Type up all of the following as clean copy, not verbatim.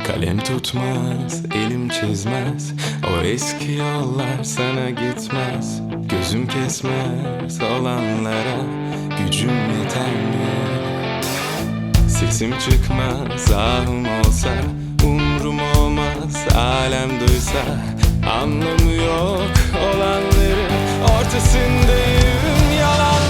Kalem tutmaz, elim çizmez, o eski yollar sana gitmez. Gözüm kesmez olanlara, gücüm yeter mi? Sesim çıkmaz, ahım olsa, umrum olmaz, alem duysa. Anlamı yok olanların ortasındayım, yalanların.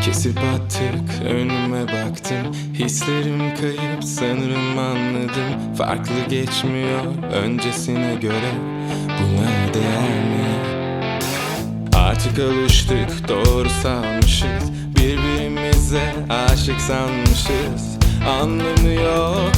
Kesip attık, önüme baktım, hislerim kayıp, sanırım anladım. Farklı geçmiyor öncesine göre, buna değer mi? Artık alıştık, doğru sanmışız, birbirimize aşık sanmışız. Anlamı yok